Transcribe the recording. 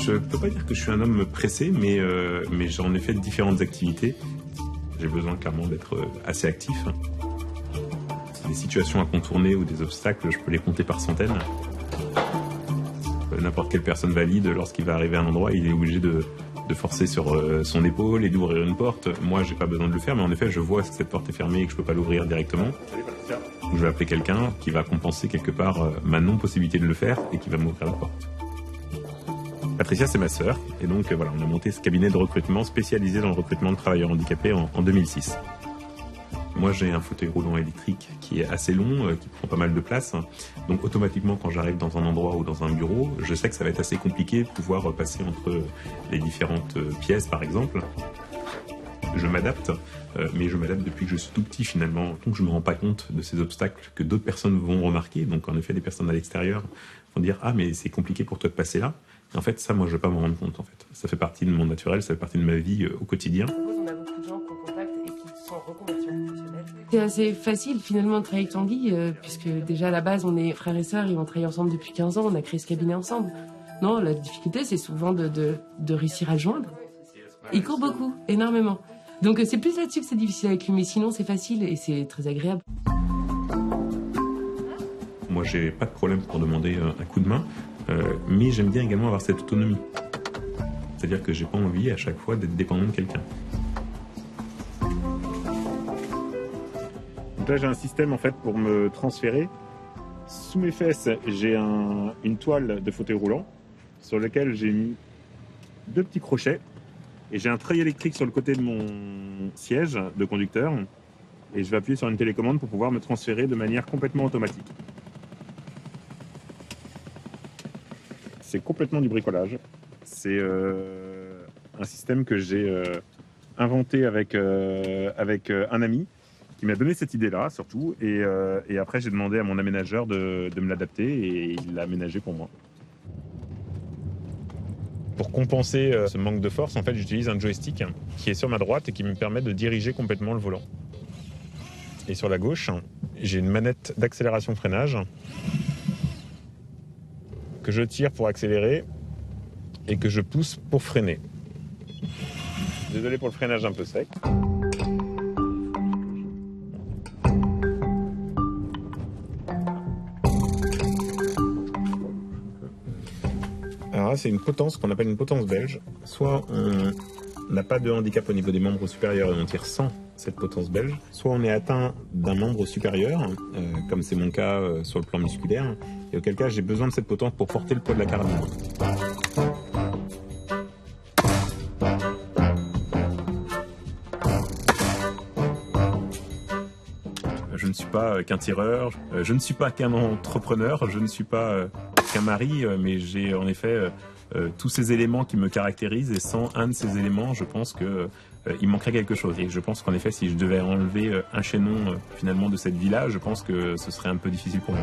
Je peux pas dire que je suis un homme pressé, mais j'en ai fait différentes activités. J'ai besoin clairement d'être assez actif. Des situations à contourner ou des obstacles, je peux les compter par centaines. N'importe quelle personne valide, lorsqu'il va arriver à un endroit, il est obligé de forcer sur son épaule et d'ouvrir une porte. Moi, j'ai pas besoin de le faire, mais en effet, je vois que cette porte est fermée et que je peux pas l'ouvrir directement. Donc, je vais appeler quelqu'un qui va compenser quelque part ma non-possibilité de le faire et qui va m'ouvrir la porte. Patricia, c'est ma sœur, et donc voilà, on a monté ce cabinet de recrutement spécialisé dans le recrutement de travailleurs handicapés en 2006. Moi, j'ai un fauteuil roulant électrique qui est assez long, qui prend pas mal de place. Donc, automatiquement, quand j'arrive dans un endroit ou dans un bureau, je sais que ça va être assez compliqué de pouvoir passer entre les différentes pièces, par exemple. Je m'adapte, mais je m'adapte depuis que je suis tout petit, finalement. Donc, je me rends pas compte de ces obstacles que d'autres personnes vont remarquer. Donc, en effet, des personnes à l'extérieur vont dire « Ah, mais c'est compliqué pour toi de passer là ». Et en fait, ça, moi, je vais pas m'en rendre compte, en fait. Ça fait partie de mon naturel, ça fait partie de ma vie au quotidien. On a beaucoup de gens qu'on contacte et qui sont en reconversion professionnelle. C'est assez facile, finalement, de travailler avec Tanguy, puisque déjà, à la base, on est frères et sœurs, ils ont travaillé ensemble depuis 15 ans, on a créé ce cabinet ensemble. Non, la difficulté, c'est souvent de réussir à le joindre. Il court beaucoup, énormément. Donc, c'est plus là-dessus que c'est difficile avec lui, mais sinon, c'est facile et c'est très agréable. Moi, j'ai pas de problème pour demander un coup de main, mais j'aime bien également avoir cette autonomie. C'est-à-dire que j'ai pas envie à chaque fois d'être dépendant de quelqu'un. Donc là, j'ai un système en fait pour me transférer. Sous mes fesses, j'ai une toile de fauteuil roulant sur lequel j'ai mis 2 petits crochets et j'ai un treuil électrique sur le côté de mon siège de conducteur et je vais appuyer sur une télécommande pour pouvoir me transférer de manière complètement automatique. C'est complètement du bricolage. C'est un système que j'ai inventé avec un ami qui m'a donné cette idée-là, surtout. Et après, j'ai demandé à mon aménageur de me l'adapter et il l'a aménagé pour moi. Pour compenser ce manque de force, en fait, j'utilise un joystick qui est sur ma droite et qui me permet de diriger complètement le volant. Et sur la gauche, j'ai une manette d'accélération-freinage que je tire pour accélérer et que je pousse pour freiner. Désolé pour le freinage un peu sec. Alors là, c'est une potence qu'on appelle une potence belge. Soit on n'a pas de handicap au niveau des membres supérieurs et on tire sans cette potence belge, soit on est atteint d'un membre supérieur, comme c'est mon cas sur le plan musculaire, et auquel cas j'ai besoin de cette potence pour porter le poids de la carabine. Je ne suis pas qu'un tireur, je ne suis pas qu'un entrepreneur, je ne suis pas qu'un mari, mais j'ai en effet tous ces éléments qui me caractérisent et sans un de ces éléments, je pense que il manquerait quelque chose. Et je pense qu'en effet, si je devais enlever un chaînon finalement de cette vie-là, je pense que ce serait un peu difficile pour moi.